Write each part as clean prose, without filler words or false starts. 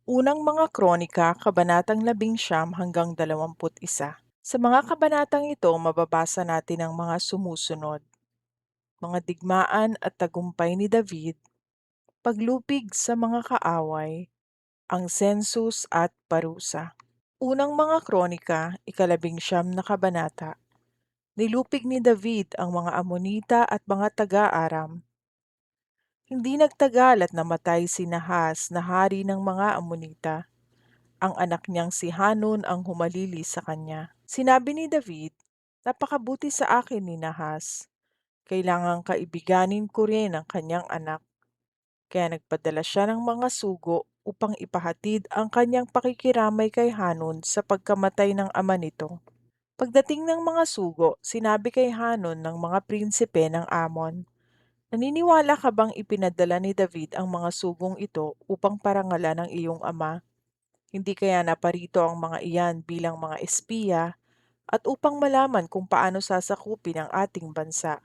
Unang mga Kronika, kabanatang 11 hanggang 21. Sa mga kabanatang ito, mababasa natin ang mga sumusunod: mga digmaan at tagumpay ni David, paglupig sa mga kaaway, ang sensus at parusa. Unang mga Kronika, 11 na kabanata. Nilupig ni David ang mga Amonita at mga taga-Aram. Hindi nagtagal at namatay si Nahas na hari ng mga Amonita. Ang anak niyang si Hanun ang humalili sa kanya. Sinabi ni David, "Napakabuti sa akin ni Nahas. Kailangang kaibiganin ko rin ang kanyang anak." Kaya nagpadala siya ng mga sugo upang ipahatid ang kanyang pakikiramay kay Hanun sa pagkamatay ng ama nito. Pagdating ng mga sugo, sinabi kay Hanun ng mga prinsipe ng Amon, "Naniniwala ka bang ipinadala ni David ang mga sugong ito upang parangalan ng iyong ama? Hindi kaya naparito ang mga iyan bilang mga espiya at upang malaman kung paano sasakupin ang ating bansa?"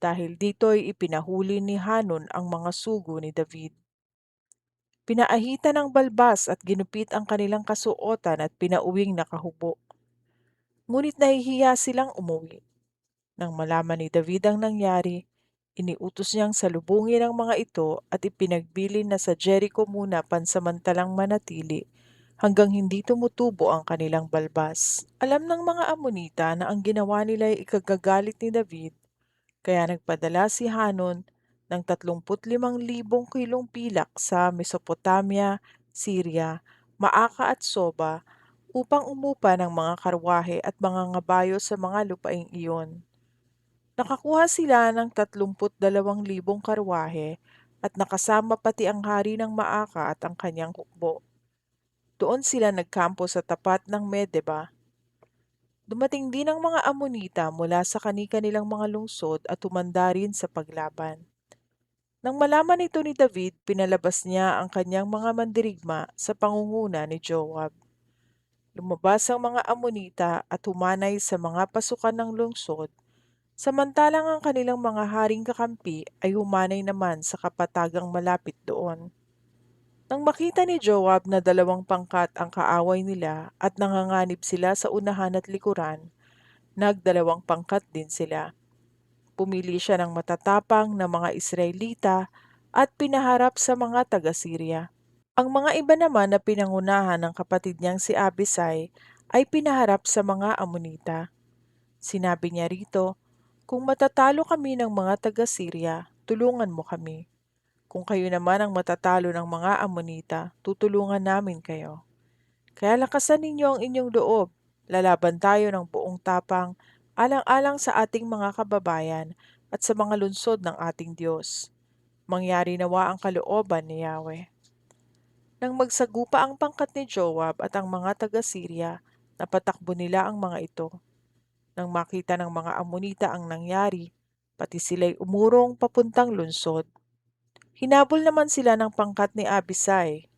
Dahil dito'y ipinahuli ni Hanun ang mga sugo ni David. Pinaahitan ng balbas at ginupit ang kanilang kasuotan at pinauwing nakahubo. Ngunit nahihiya silang umuwi. Nang malaman ni David ang nangyari, iniutos niyang salubungin ang mga ito at ipinagbilin na sa Jericho muna pansamantalang manatili hanggang hindi tumutubo ang kanilang balbas. Alam ng mga Amonita na ang ginawa nila ay ikagagalit ni David, kaya nagpadala si Hanon ng 35,000 kilong pilak sa Mesopotamia, Syria, Maaka at Soba upang umupa ng mga karwahe at mga ngabayo sa mga lupaing iyon. Nakakuha sila ng 32,000 karwahe at nakasama pati ang hari ng Maaka at ang kanyang hukbo. Doon sila nagkampo sa tapat ng Medeba. Dumating din ang mga Amonita mula sa kani-kanilang mga lungsod at tumanda rin sa paglaban. Nang malaman ito ni David, pinalabas niya ang kanyang mga mandirigma sa pangunguna ni Joab. Lumabas ang mga Amonita at humanay sa mga pasukan ng lungsod, samantalang ang kanilang mga haring kakampi ay humanay naman sa kapatagang malapit doon. Nang makita ni Joab na 2 pangkat ang kaaway nila at nanganganib sila sa unahan at likuran, nagdalawang pangkat din sila. Pumili siya ng matatapang na mga Israelita at pinaharap sa mga taga-Syria. Ang mga iba naman na pinangunahan ng kapatid niyang si Abisai ay pinaharap sa mga Amonita. Sinabi niya rito, "Kung matatalo kami ng mga taga-Syria, tulungan mo kami. Kung kayo naman ang matatalo ng mga Amonita, tutulungan namin kayo. Kaya lakasan ninyo ang inyong loob. Lalaban tayo ng buong tapang, alang-alang sa ating mga kababayan at sa mga lungsod ng ating Diyos. Mangyari nawa ang kalooban ni Yahweh." Nang magsagupa ang pangkat ni Joab at ang mga taga-Syria, napatakbo nila ang mga ito. Nang makita ng mga Amonita ang nangyari, pati sila'y umurong papuntang lungsod. Hinabol naman sila ng pangkat ni Abisai.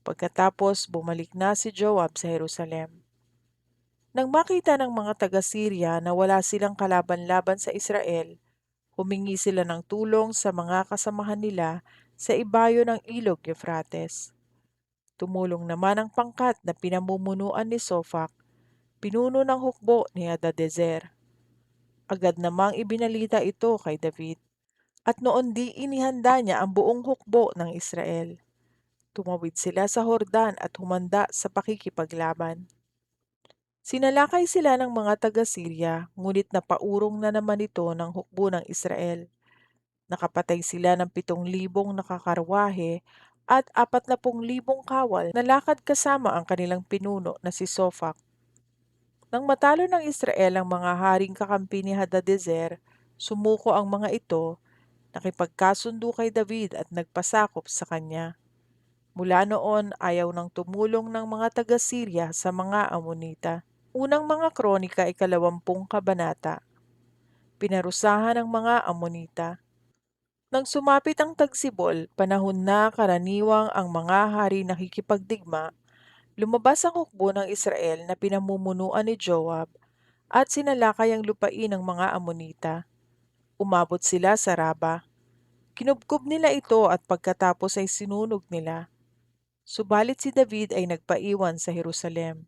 Pagkatapos, bumalik na si Joab sa Jerusalem. Nang makita ng mga taga-Syria na wala silang kalaban-laban sa Israel, humingi sila ng tulong sa mga kasamahan nila sa ibayo ng ilog Euphrates. Tumulong naman ang pangkat na pinamumunuan ni Sofak, pinuno ng hukbo ni Hadadezer. Agad namang ibinalita ito kay David, at noon di inihanda niya ang buong hukbo ng Israel. Tumawid sila sa Hordan at humanda sa pakikipaglaban. Sinalakay sila ng mga taga-Syria, ngunit napaurong na naman ito ng hukbo ng Israel. Nakapatay sila ng 7,000 nakakarwahe at 40,000 kawal na lakad kasama ang kanilang pinuno na si Sofak. Nang matalo ng Israel ang mga haring kakampi ni Hadadezer, sumuko ang mga ito, nakipagkasundo kay David at nagpasakop sa kanya. Mula noon, ayaw nang tumulong ng mga taga-Syria sa mga Amonita. Unang mga Kronika, 20 kabanata. Pinarusahan ng mga Amonita. Nang sumapit ang tagsibol, panahon na karaniwang ang mga hari nakikipagdigma, lumabas ang hukbo ng Israel na pinamumunuan ni Joab at sinalakay ang lupain ng mga Amonita. Umabot sila sa Raba. Kinubkob nila ito at pagkatapos ay sinunog nila. Subalit si David ay nagpaiwan sa Jerusalem.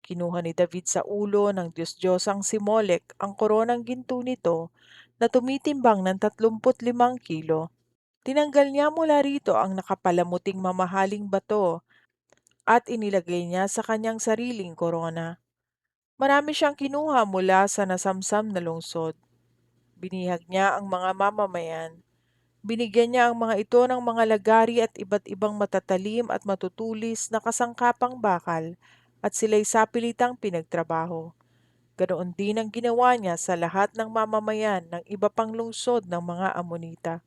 Kinuha ni David sa ulo ng Diyos-Diyosang si Molek ang koronang ginto nito na tumitimbang ng 35 kilo. Tinanggal niya mula rito ang nakapalamuting mamahaling bato at inilagay niya sa kanyang sariling korona. Marami siyang kinuha mula sa nasamsam na lungsod. Binihag niya ang mga mamamayan. Binigyan niya ang mga ito ng mga lagari at iba't ibang matatalim at matutulis na kasangkapang bakal at sila'y sapilitang pinagtrabaho. Ganoon din ang ginawa niya sa lahat ng mamamayan ng iba pang lungsod ng mga Amonita.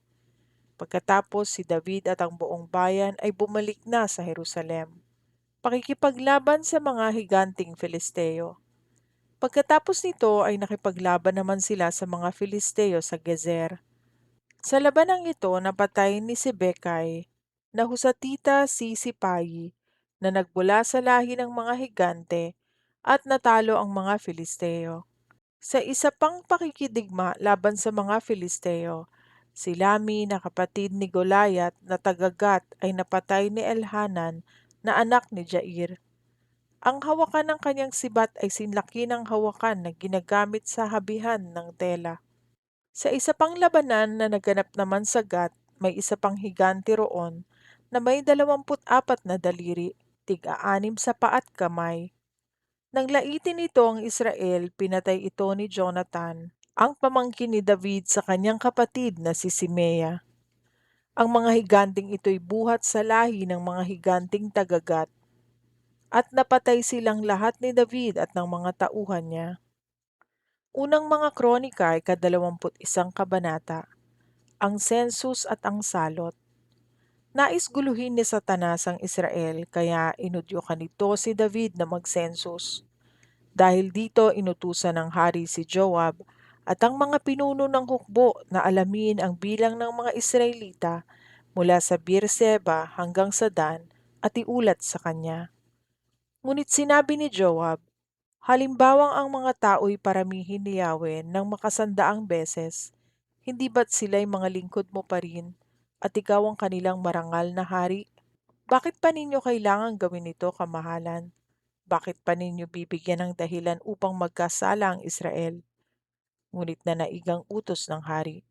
Pagkatapos si David at ang buong bayan ay bumalik na sa Jerusalem. Pakikipaglaban sa mga higanting Filisteo. Pagkatapos nito ay nakipaglaban naman sila sa mga Filisteo sa Gezer. Sa labanang ito napatay ni Sibekay na Husatita si Sipayi na nagbula sa lahi ng mga higante at natalo ang mga Filisteo. Sa isa pang pakikidigma laban sa mga Filisteo, si Lami na kapatid ni Goliath na taga-Gat ay napatay ni Elhanan na anak ni Jair. Ang hawakan ng kanyang sibat ay sinlaki ng hawakan na ginagamit sa habihan ng tela. Sa isa pang labanan na naganap naman sa Gat, may isa pang higante roon na may 24 na daliri, tig-aanim sa paa at kamay. Nang laitin nito ang Israel, pinatay ito ni Jonathan, ang pamangkin ni David sa kanyang kapatid na si Simea. Ang mga higanting ito'y buhat sa lahi ng mga higanting tagagat at napatay silang lahat ni David at ng mga tauhan niya. Unang mga kronika ay 21 kabanata, ang sensus at ang salot. Nais guluhin ni Satanas ang Israel kaya inudyukan nito si David na magsensus. Dahil dito inutusan ng hari si Joab at ang mga pinuno ng hukbo na alamin ang bilang ng mga Israelita mula sa Beerseba hanggang sa Dan at iulat sa kanya. Ngunit sinabi ni Joab, halimbawang ang mga tao'y paramihin ni Yahweh ng makasandaang beses, hindi ba't sila'y mga lingkod mo pa rin at ikaw ang kanilang marangal na hari? Bakit pa ninyo kailangang gawin ito, kamahalan? Bakit pa ninyo bibigyan ng dahilan upang magkasala ang Israel? Ngunit nanaigang utos ng hari.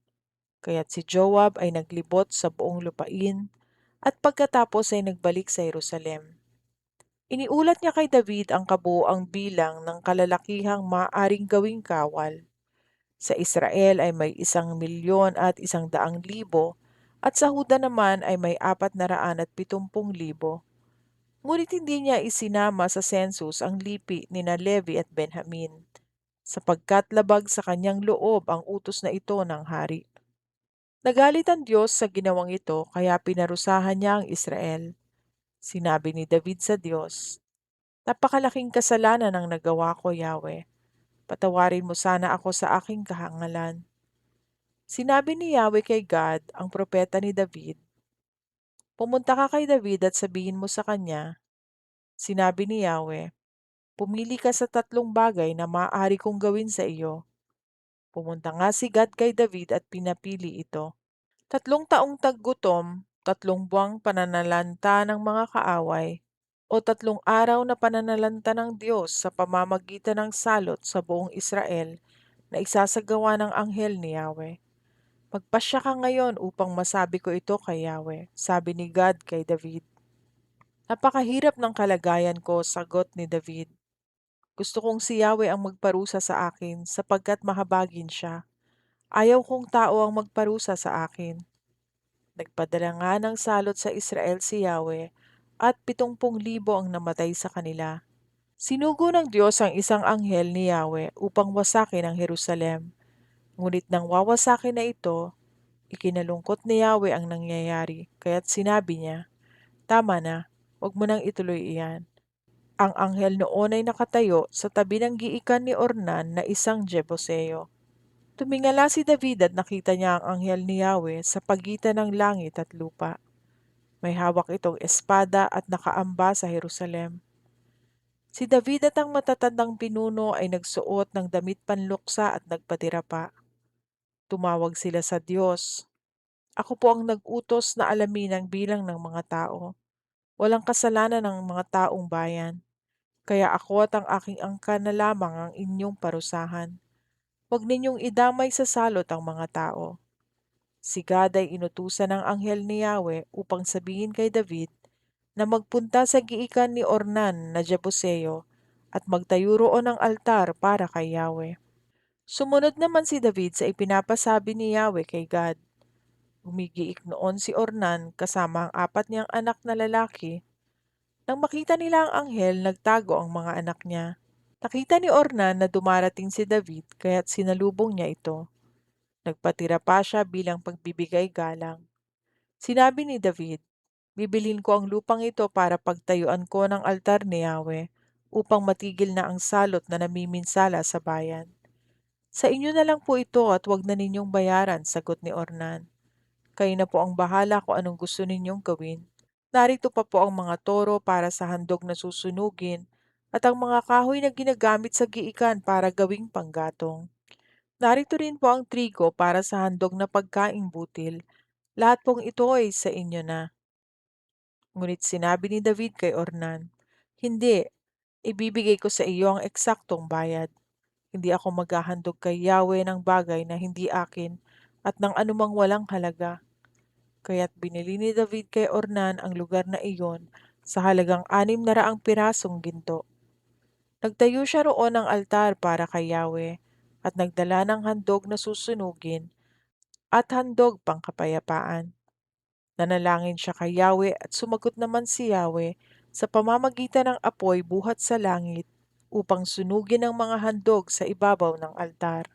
Kaya't si Joab ay naglibot sa buong lupain at pagkatapos ay nagbalik sa Jerusalem. Iniulat niya kay David ang kabuoang bilang ng kalalakihang maaaring gawing kawal. Sa Israel ay may 1,100,000 at sa Huda naman ay may 470,000. Ngunit hindi niya isinama sa census ang lipi ni na Levi at Benjamin, sapagkat labag sa kanyang loob ang utos na ito ng hari. Nagalit ang Diyos sa ginawang ito kaya pinarusahan niya ang Israel. Sinabi ni David sa Diyos, napakalaking kasalanan ang nagawa ko, Yahweh. Patawarin mo sana ako sa aking kahangalan. Sinabi ni Yahweh kay Gad, ang propeta ni David, pumunta ka kay David at sabihin mo sa kanya, sinabi ni Yahweh, pumili ka sa 3 bagay na maaari kong gawin sa iyo. Pumunta nga si Gad kay David at pinapili ito. 3 taong taggutom, 3 buwang pananalanta ng mga kaaway, o 3 araw na pananalanta ng Diyos sa pamamagitan ng salot sa buong Israel na isasagawa ng anghel ni Yahweh. Magpasya ka ngayon upang masabi ko ito kay Yahweh, sabi ni Gad kay David. Napakahirap ng kalagayan ko, sagot ni David. Gusto kong si Yahweh ang magparusa sa akin sapagkat mahabagin siya. Ayaw kong tao ang magparusa sa akin. Nagpadala nga ng salot sa Israel si Yahweh at 70,000 ang namatay sa kanila. Sinugo ng Diyos ang isang anghel ni Yahweh upang wasakin ang Jerusalem. Ngunit nang wawasakin na ito, ikinalungkot ni Yahweh ang nangyayari, kaya't sinabi niya, tama na, wag mo nang ituloy iyan. Ang anghel noon ay nakatayo sa tabi ng giikan ni Ornan na isang Jebuseo. Tumingala si David at nakita niya ang anghel ni Yahweh sa pagitan ng langit at lupa. May hawak itong espada at nakaamba sa Jerusalem. Si David at ang matatandang pinuno ay nagsuot ng damit panluksa at nagpatira pa. Tumawag sila sa Diyos. Ako po ang nag-utos na alamin ang bilang ng mga tao. Walang kasalanan ng mga taong bayan, kaya ako at ang aking angkan na lamang ang inyong parusahan. Huwag ninyong idamay sa salot ang mga tao. Si Gad ay inutusan ng anghel ni Yahweh upang sabihin kay David na magpunta sa giikan ni Ornan na Jebuseo at magtayo roon ng altar para kay Yahweh. Sumunod naman si David sa ipinapasabi ni Yahweh kay Gad. Gumigiik noon si Ornan kasama ang apat niyang anak na lalaki. Nang makita nila ang anghel, nagtago ang mga anak niya. Nakita ni Ornan na dumarating si David kaya't sinalubong niya ito. Nagpatira pa siya bilang pagbibigay galang. Sinabi ni David, "Bibilhin ko ang lupang ito para pagtayuan ko ng altar ni Yahweh upang matigil na ang salot na namiminsala sa bayan. Sa inyo na lang po ito at wag na ninyong bayaran," sagot ni Ornan. "Kayo na po ang bahala kung anong gusto ninyong gawin. Narito pa po ang mga toro para sa handog na susunugin at ang mga kahoy na ginagamit sa giikan para gawing panggatong. Narito rin po ang trigo para sa handog na pagkaing butil. Lahat pong ito ay sa inyo na." Ngunit sinabi ni David kay Ornan, "Hindi, ibibigay ko sa iyo ang eksaktong bayad. Hindi ako maghahandog kay Yahweh ng bagay na hindi akin at ng anumang walang halaga." Kaya't binili ni David kay Ornan ang lugar na iyon sa halagang 600 pirasong ginto. Nagtayo siya roon ng altar para kay Yahweh at nagdala ng handog na susunugin at handog pangkapayapaan. Nanalangin siya kay Yahweh at sumagot naman si Yahweh sa pamamagitan ng apoy buhat sa langit upang sunugin ang mga handog sa ibabaw ng altar.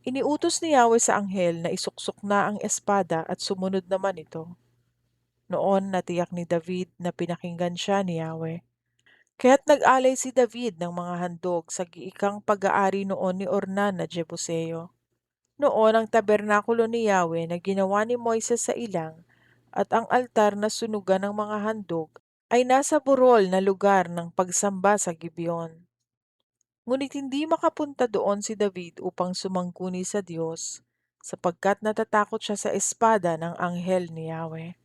Iniutos ni Yahweh sa anghel na isuksok na ang espada at sumunod naman ito. Noon natiyak ni David na pinakinggan siya ni Yahweh. Kaya't nag-alay si David ng mga handog sa giikang pag-aari noon ni Ornan na Jebuseo. Noon ang tabernakulo ni Yahweh na ginawa ni Moises sa ilang at ang altar na sunugan ng mga handog ay nasa burol na lugar ng pagsamba sa Gibeon. Ngunit hindi makapunta doon si David upang sumangkuni sa Diyos, sapagkat natatakot siya sa espada ng anghel ni Yahweh.